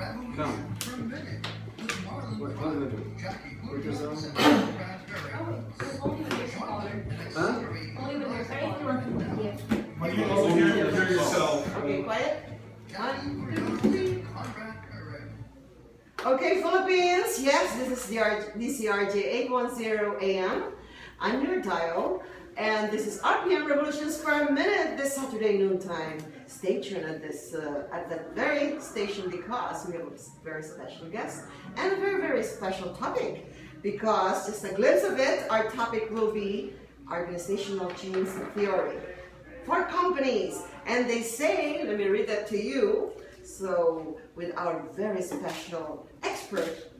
Come. What are you doing? Put yourself. Huh? Only when you're sorry if you want to give. But you also hear yourself. Okay, quiet. 1, 2, 3. Okay, Philippines. Yes, this is DZRJ810AM. I'm your dial, and this is RPM Revolutions per minute this Saturday noontime. Stay tuned at that very station because we have a very special guest and a very, very special topic. Because just a glimpse of it, our topic will be organizational change theory for companies. And they say, let me read that to you. So, with our very special expert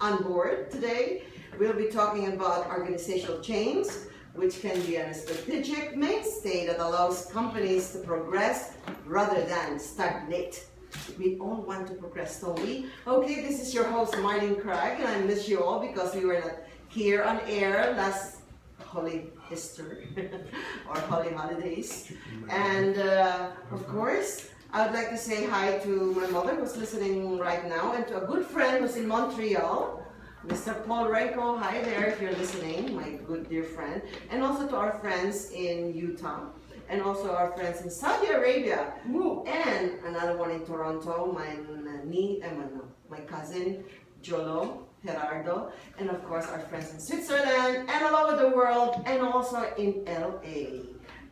on board today, we'll be talking about organizational change, which can be a strategic mainstay that allows companies to progress rather than stagnate. We all want to progress, don't we? Okay, this is your host, Marlyn Kragh, and I miss you all because we were not here on air last Holy Easter or Holy Holidays. And of course, I would like to say hi to my mother who's listening right now and to a good friend who's in Montreal, Mr. Paul Renko. Hi there if you're listening, my good dear friend. And also to our friends in Utah. And also our friends in Saudi Arabia. And another one in Toronto, my cousin, Jolo, Gerardo. And of course our friends in Switzerland and all over the world. And also in LA,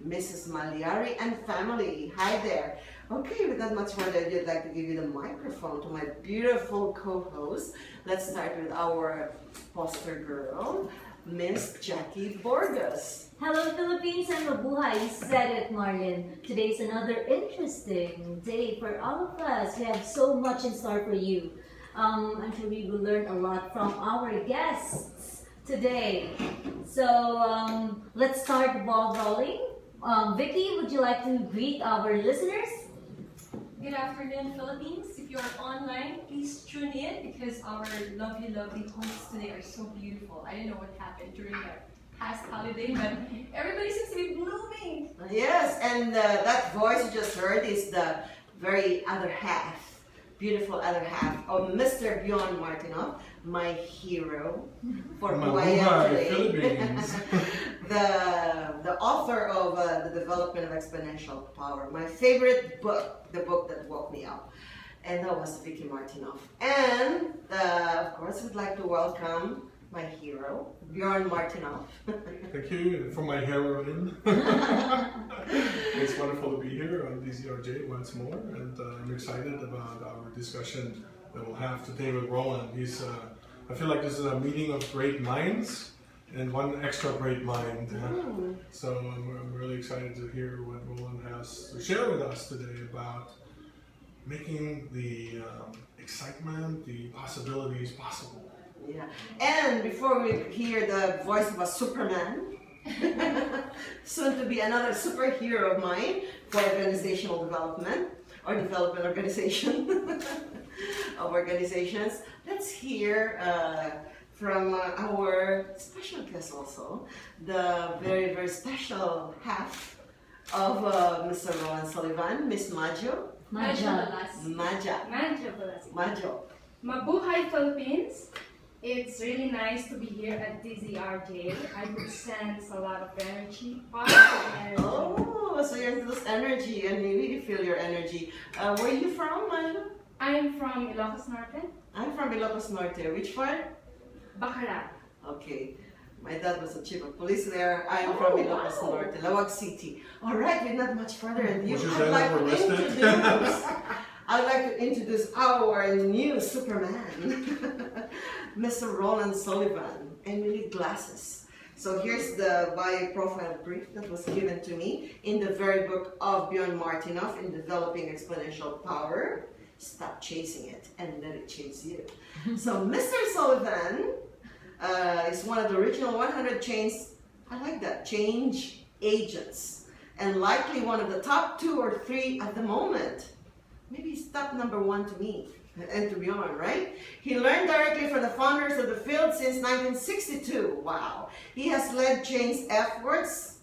Mrs. Maliari and family. Hi there. Okay, without much further ado, I'd like to give you the microphone to my beautiful co-host. Let's start with our poster girl, Miss Jackie Borges. Hello Philippines and mabuhay. You said it, Marlyn. Today's another interesting day for all of us. We have so much in store for you. I'm sure we will learn a lot from our guests today. So let's start the ball rolling. Vicky, would you like to greet our listeners? Good afternoon, Philippines. If you are online, please tune in because our lovely, lovely hosts today are so beautiful. I don't know what happened during the past holiday, but everybody seems to be blooming. Yes, and that voice you just heard is the very other half, beautiful other half of Mr. Bjorn Martinoff, my hero for who I am today. the author of The Development of Exponential Power, my favorite book, the book that woke me up. And that was Vicky Martinoff. And of course, we'd like to welcome my hero, Bjorn Martinoff. Thank you for my heroine. It's wonderful to be here on DZRJ once more, and I'm excited about our discussion that we'll have today with Roland. I feel like this is a meeting of great minds and one extra great mind. So I'm really excited to hear what Roland has to share with us today about making the excitement, the possibilities possible. Yeah, and before we hear the voice of a Superman, soon to be another superhero of mine for organizational development or development organization of organizations, let's hear from our special guest also, the very, very special half of Mr. Roland Sullivan, Miss Maja. Maja. Mabuhay Philippines. It's really nice to be here at DZRJ. I could sense a lot of energy, positive energy. Oh, so you're this energy, and we really feel your energy. Where are you from, Maja? I'm from Ilocos Norte. I'm from Ilocos Norte. Which part? Bacarat. Okay. My dad was a chief of police there. I am from Ilocos Norte, Lawag City. All right, with not much further ado, I'd like to introduce our new Superman, Mr. Roland Sullivan, and we need glasses. So here's the bio profile brief that was given to me in the very book of Bjorn Martinoff in Developing Exponential Power. Stop chasing it and let it chase you. So Mr. Sullivan is one of the original 100 change agents, and likely one of the top 2 or 3 at the moment. Maybe he's top number 1 to me and to Bjorn, right? He learned directly from the founders of the field since 1962. Wow. He has led change efforts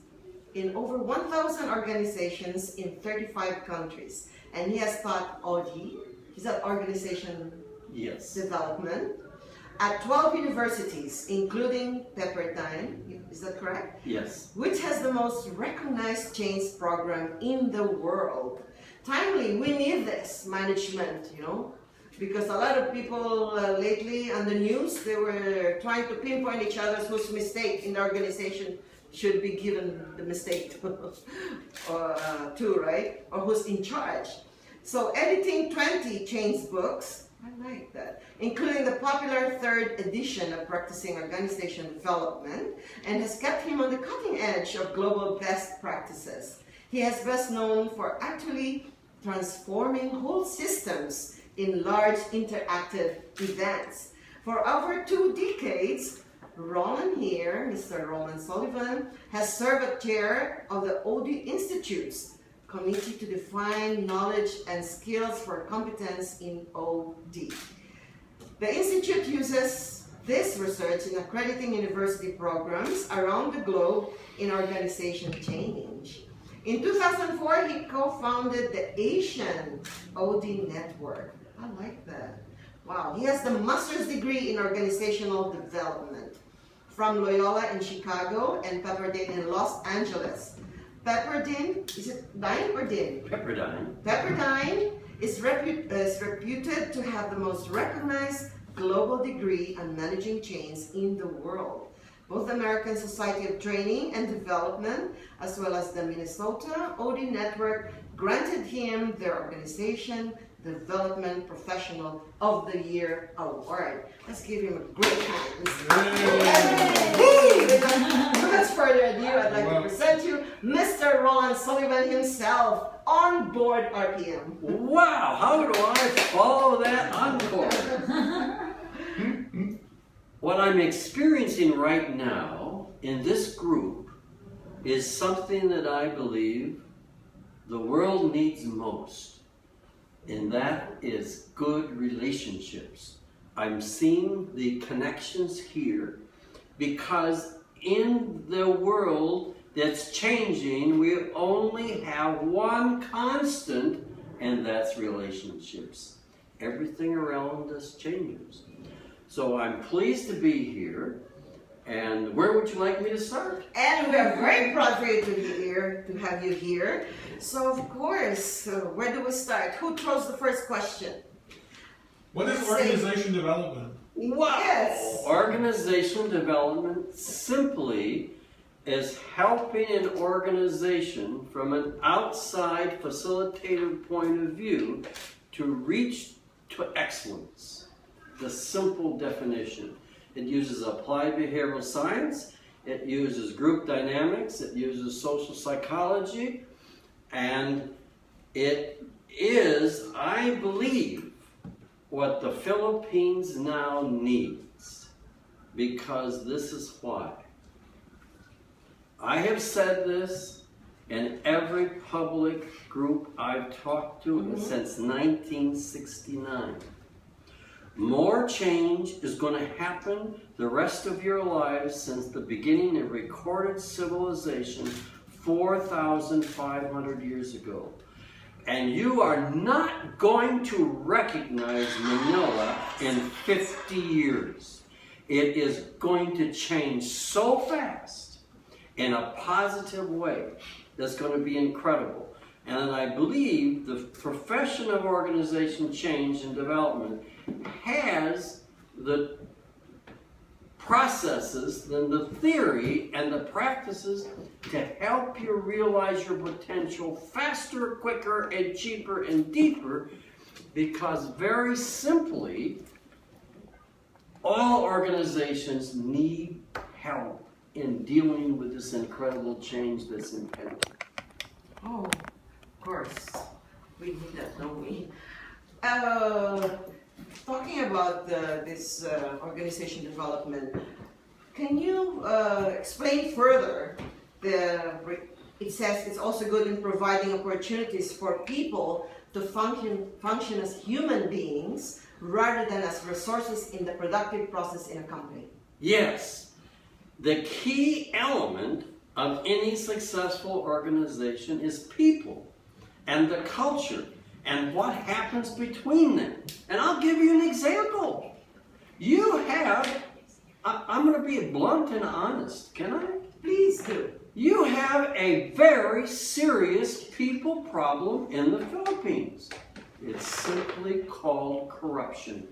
in over 1,000 organizations in 35 countries. And he has taught OG, He's at organization Yes. development at 12 universities, including Pt1, is that correct? Yes. Which has the most recognized change program in the world. Timely, we need this management, you know, because a lot of people lately on the news, they were trying to pinpoint each other's whose mistake in the organization should be given the mistake to, right? Or who's in charge. So editing 20 change books, I like that, including the popular 3rd edition of Practicing Organization Development, and has kept him on the cutting edge of global best practices. He is best known for actually transforming whole systems in large interactive events. For over 2 decades, Roland here, Mr. Roland Sullivan, has served as chair of the OD Institute's Committee to Define Knowledge and Skills for Competence in OD. The Institute uses this research in accrediting university programs around the globe in organization change. In 2004, he co-founded the Asian OD Network. I like that. Wow, he has the master's degree in organizational development from Loyola in Chicago and Pepperdine in Los Angeles. Pepperdine, is it Dine or Din? Pepperdine. Pepperdine is reputed to have the most recognized global degree on managing change in the world. Both the American Society of Training and Development, as well as the Minnesota OD Network, granted him their Organization Development Professional of the Year Award. Let's give him a great hand. Without further ado, I'd like to present you Mr. Roland Sullivan himself on board RPM. Wow, how do I follow that encore? What I'm experiencing right now in this group is something that I believe the world needs most, and that is good relationships. I'm seeing the connections here because in the world that's changing, we only have one constant, and that's relationships. Everything around us changes. So I'm pleased to be here. And where would you like me to start? And we are very proud for you to be here, to have you here. So of course, where do we start? Who throws the first question? What is organization development? Wow! Yes. Organization development simply is helping an organization from an outside facilitator point of view to reach to excellence. The simple definition. It uses applied behavioral science, it uses group dynamics, it uses social psychology, and it is, I believe, what the Philippines now needs, because this is why. I have said this in every public group I've talked to since 1969. More change is going to happen the rest of your lives since the beginning of recorded civilization 4,500 years ago. And you are not going to recognize Manila in 50 years. It is going to change so fast in a positive way that's going to be incredible. And I believe the profession of organization change and development has the processes, and the theory, and the practices to help you realize your potential faster, quicker, and cheaper, and deeper, because very simply, all organizations need help in dealing with this incredible change that's impending. Oh, of course. We need that, don't we? Talking about this organization development, can you explain further? It says it's also good in providing opportunities for people to function as human beings rather than as resources in the productive process in a company. Yes. The key element of any successful organization is people and the culture. and what happens between them. And I'll give you an example. You have, I'm going to be blunt and honest, can I? Please do. You have a very serious people problem in the Philippines. It's simply called corruption.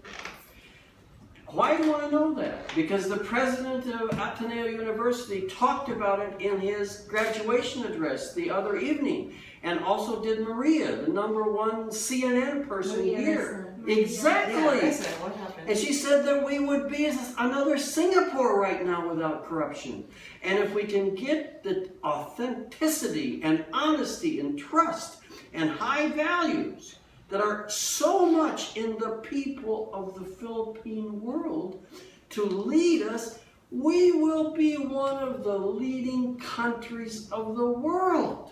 Why do I know that? Because the president of Ateneo University talked about it in his graduation address the other evening, and also did Maria, the #1 CNN person here. Exactly. Yeah, what happened? And she said that we would be another Singapore right now without corruption. And if we can get the authenticity and honesty and trust and high values that are so much in the people of the Philippine world to lead us, we will be one of the leading countries of the world.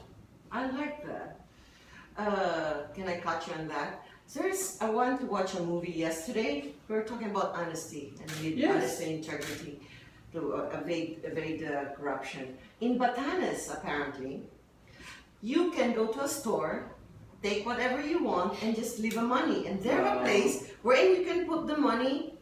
I like that. Can I catch you on that? I went to watch a movie yesterday. We were talking about honesty and honesty and integrity to evade corruption. In Batanes, apparently, you can go to a store, take whatever you want, and just leave a money. And there's a place where you can put the money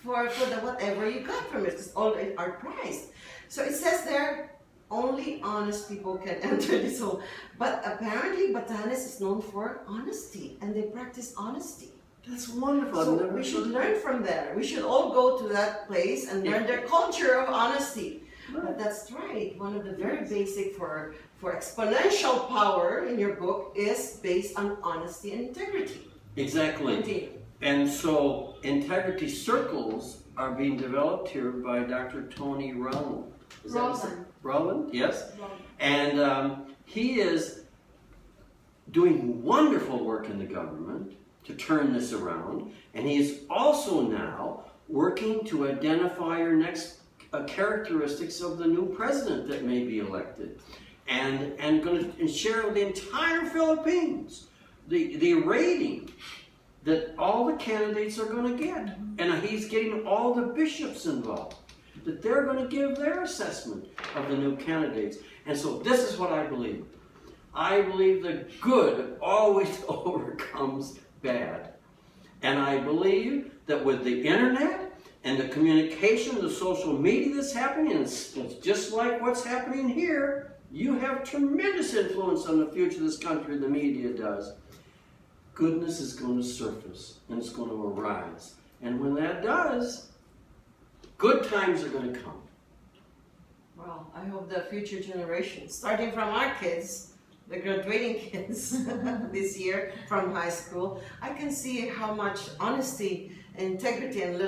for the whatever you got from it, because all are priced. So it says there, only honest people can enter this hole. But apparently Batanes is known for honesty, and they practice honesty. That's wonderful. So we should learn from there. We should all go to that place and learn their culture of honesty. But that's right. One of the very basic for exponential power in your book is based on honesty and integrity. Exactly. Continue. And so integrity circles are being developed here by Dr. Tony Roland. Roland, yes. Roland. And he is doing wonderful work in the government to turn this around. And he is also now working to identify your next characteristics of the new president that may be elected. And going to share with the entire Philippines the rating that all the candidates are going to get. And he's getting all the bishops involved, that they're going to give their assessment of the new candidates. And so this is what I believe. I believe that good always overcomes bad. And I believe that with the internet and the communication, the social media that's happening, and it's just like what's happening here, you have tremendous influence on the future of this country, the media does. Goodness is going to surface, and it's going to arise. And when that does, good times are going to come. Well, I hope the future generations, starting from our kids, the graduating kids this year from high school, I can see how much honesty, integrity, and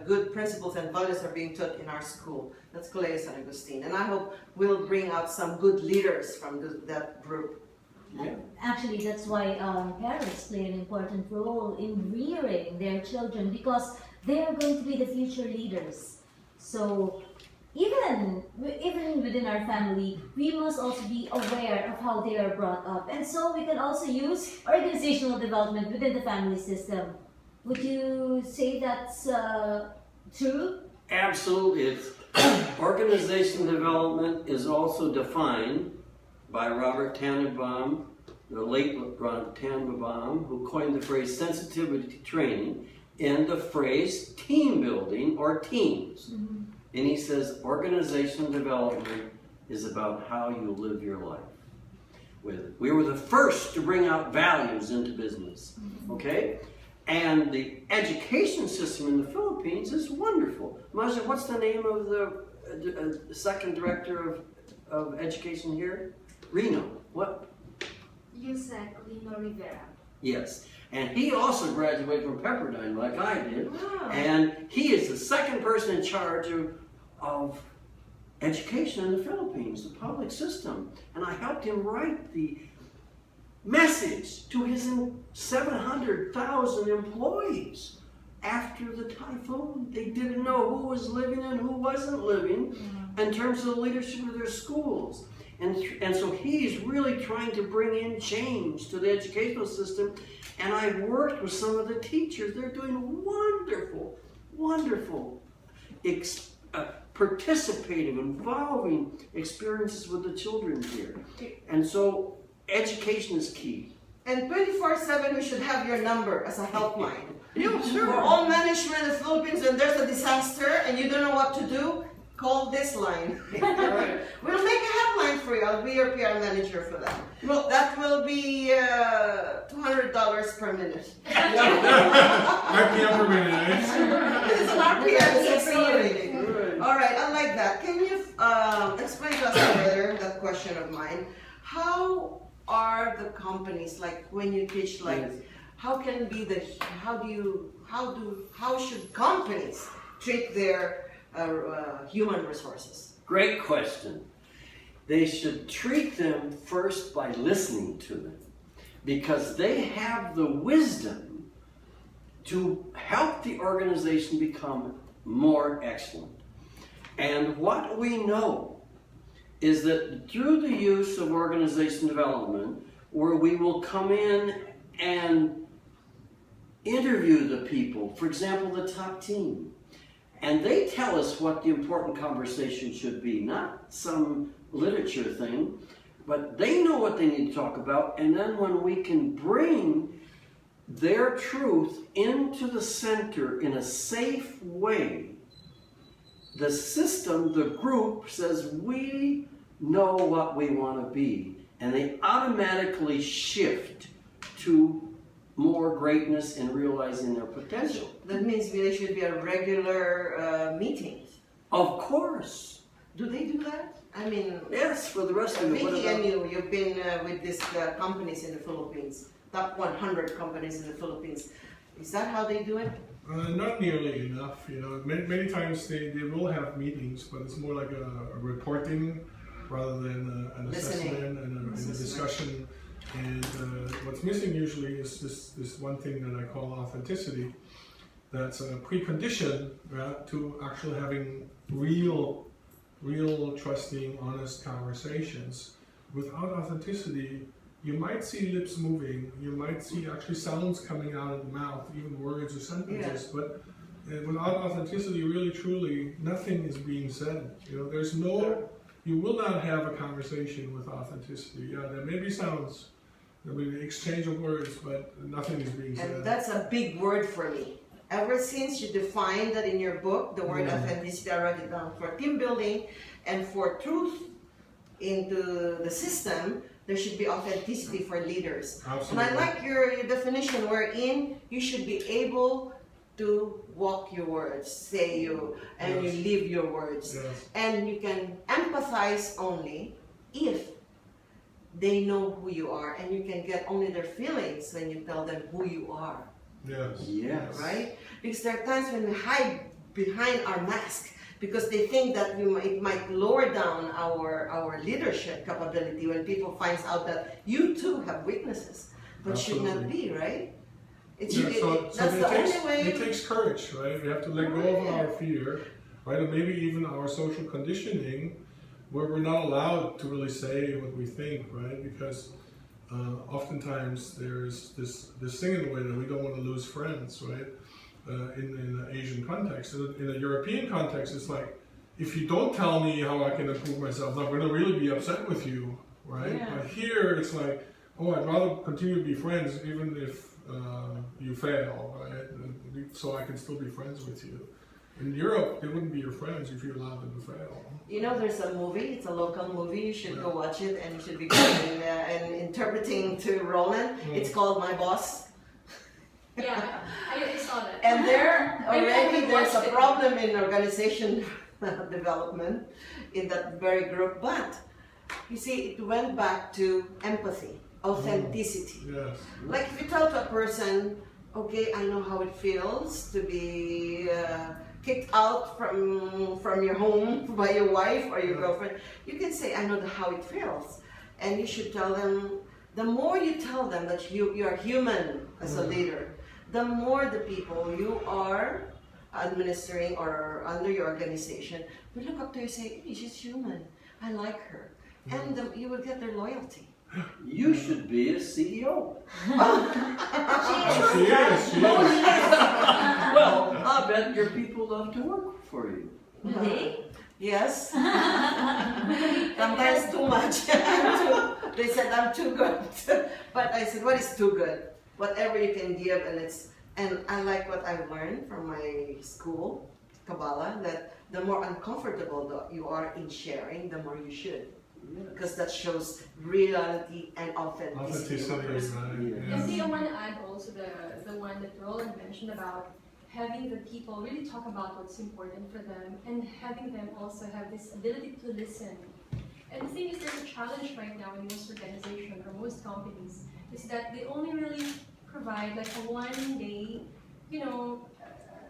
good principles and values are being taught in our school. That's Colegio San Agustin. And I hope we'll bring out some good leaders from that group. Yeah. Actually, that's why parents play an important role in rearing their children, because they are going to be the future leaders. So even within our family, we must also be aware of how they are brought up. And so we can also use organizational development within the family system. Would you say that's true? Absolutely. Organization development is also defined by Robert Tannenbaum, the late Robert Tannenbaum, who coined the phrase sensitivity training in the phrase team building or teams. Mm-hmm. And he says organizational development is about how you live your life. We were the first to bring out values into business, okay? And the education system in the Philippines is wonderful. Maja, what's the name of the second director of education here? Reno. What? Yusek Lino Rivera. Yes. And he also graduated from Pepperdine like I did. Wow. And he is the second person in charge of education in the Philippines, the public system. And I helped him write the message to his 700,000 employees. After the typhoon, they didn't know who was living and who wasn't living in terms of the leadership of their schools. And so he's really trying to bring in change to the educational system. And I've worked with some of the teachers. They're doing wonderful, wonderful, participative, involving experiences with the children here. And so education is key. And 24/7, we should have your number as a helpline. Yeah, sure. For all management in the Philippines, when there's a disaster and you don't know what to do, call this line. Right. We'll make a headline for you. I'll be your PR manager for that. Well, that will be $200 per minute. RPM per minute, right? It's an RPM, it's accelerating. Right. All right, I like that. Can you explain to us further that question of mine? How are the companies, like when you teach, like how should companies treat their human resources? Great question. They should treat them first by listening to them, because they have the wisdom to help the organization become more excellent. And what we know is that through the use of organization development, where we will come in and interview the people, for example, the top team, and they tell us what the important conversation should be, not some literature thing, but they know what they need to talk about, and then when we can bring their truth into the center in a safe way, the system, the group says, we know what we want to be, and they automatically shift to more greatness in realizing their potential. That means there should be a regular meetings. Of course. Do they do that? I mean, Yes, for the rest of it. Vicky and you've been with these companies in the Philippines, top 100 companies in the Philippines. Is that how they do it? Not nearly enough. You know, many times they will have meetings, but it's more like a reporting rather than an assessment and a discussion. And what's missing usually is this one thing that I call authenticity. That's a precondition to actually having real, trusting, honest conversations. Without authenticity, you might see lips moving, you might see actually sounds coming out of the mouth, even words or sentences, but without authenticity, really, truly, nothing is being said. You know, there's no, you will not have a conversation with authenticity. Yeah, there may be sounds, there may be exchange of words, but nothing is being said. And that's a big word for me. Ever since you defined that in your book, the word authenticity, I wrote it down, for team building and for truth into the system, there should be authenticity for leaders. Absolutely. And I like your definition wherein you should be able to walk your words, say you, and you live your words. Yes. And you can empathize only if they know who you are, and you can get only their feelings when you tell them who you are. Yes. Yes. Right? Because there are times when we hide behind our mask because they think that it might lower down our leadership capability when people find out that you too have weaknesses, but should not be, right? That's the only way. It takes courage, right? We have to let go of our fear, right? And maybe even our social conditioning, where we're not allowed to really say what we think, right? Because oftentimes there's this thing in the way that we don't want to lose friends, right? In an Asian context. In a European context, it's like, if you don't tell me how I can improve myself, I'm going to really be upset with you, right? Yeah. But here, it's like, oh, I'd rather continue to be friends even if you fail, right? So I can still be friends with you. In Europe, they wouldn't be your friends if you allowed them to fail. You know, there's a movie, it's a local movie, you should go watch it, and you should be good and interpreting to Roland. It's called My Boss. Yeah, I saw that. And there Maybe I already would there's watch a it. problem in organization development in that very group. But you see, it went back to empathy, authenticity. Yes. Like if you tell to a person, okay, I know how it feels to be kicked out from your home by your wife or your girlfriend, you can say, I know how it feels. And you should tell them, the more you tell them that you are human as a leader, the more the people you are administering or under your organization will look up to you and say, hey, she's human, I like her. And you will get their loyalty. You should be a CEO. She is. Well, I bet your people love to work for you. Do they? Yes. Sometimes too much. They said I'm too good. But I said, what is too good? Whatever you can give, and I like what I've learned from my school, Kabbalah, that the more uncomfortable you are in sharing, the more you should. Because that shows reality and authenticity. And I want to add also the one that Roland mentioned about having the people really talk about what's important for them and having them also have this ability to listen. And the thing is, there's a challenge right now in most organizations or most companies is that they only really provide like a one-day,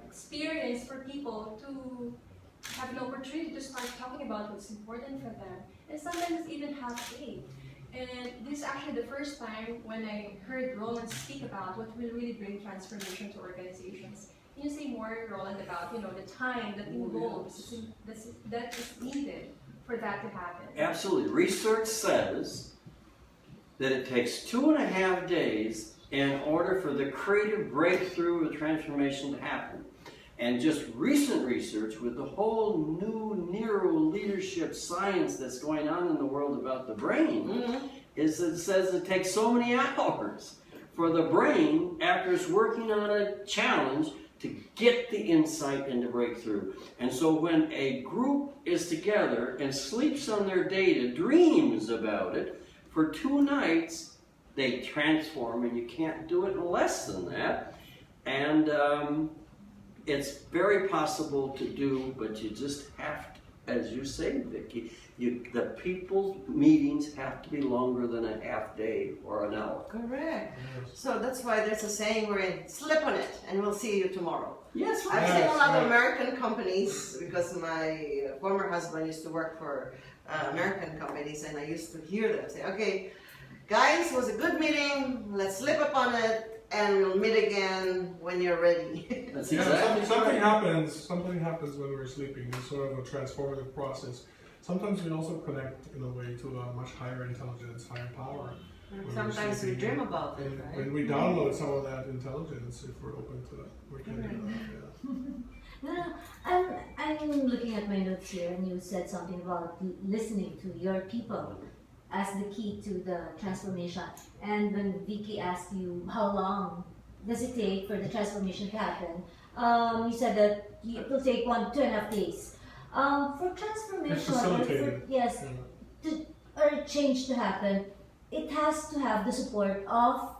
experience for people to have an opportunity to start talking about what's important for them. And sometimes it's even half-day. And this is actually the first time when I heard Roland speak about what will really bring transformation to organizations. Can you say more, Roland, about the time that involves that is needed for that to happen? Absolutely. Research says that it takes 2.5 days in order for the creative breakthrough or transformation to happen. And just recent research with the whole new neuro-leadership science that's going on in the world about the brain is it says it takes so many hours for the brain, after it's working on a challenge, to get the insight and the breakthrough. And so when a group is together and sleeps on their data, dreams about it, for 2 nights, they transform, and you can't do it in less than that. And it's very possible to do, but you just have to, as you say, Vicki, the people's meetings have to be longer than a half day or an hour. Correct. So that's why there's a saying we're in, slip on it, and we'll see you tomorrow. Yes, I've seen a lot of American companies, because my former husband used to work for American companies, and I used to hear them say, okay, guys, it was a good meeting, let's slip upon it, and we'll meet again when you're ready. That's exactly. Something happens when we're sleeping. It's sort of a transformative process. Sometimes we also connect in a way to a much higher intelligence, higher power. Sometimes we dream about it, right? When we download some of that intelligence, if we're open to that, we can do that. No, I'm looking at my notes here, and you said something about listening to your people as the key to the transformation. And when Vicky asked you how long does it take for the transformation to happen, you said that it will take 2.5 days. For transformation, or change to happen, it has to have the support of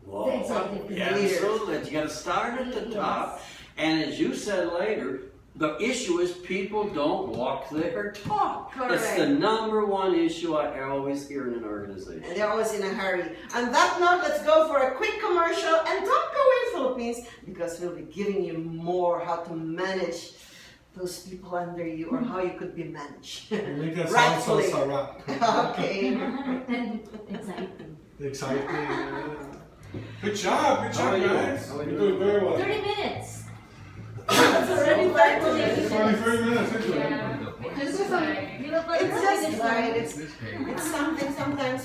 the executive leaders. Absolutely. You got to start at the top. And as you said later, the issue is people don't walk their talk. Correct. It's the #1 issue I always hear in an organization. And they're always in a hurry. On that note, let's go for a quick commercial, and don't go in, Philippines, because we'll be giving you more how to manage those people under you, or how you could be managed. Make that Rightfully. sound so Okay. And exciting. exciting. Good job, guys. You're doing very well. 30 minutes. It's already It's only 30 minutes, isn't it? Yeah. It's just like, It's just right. It's something sometimes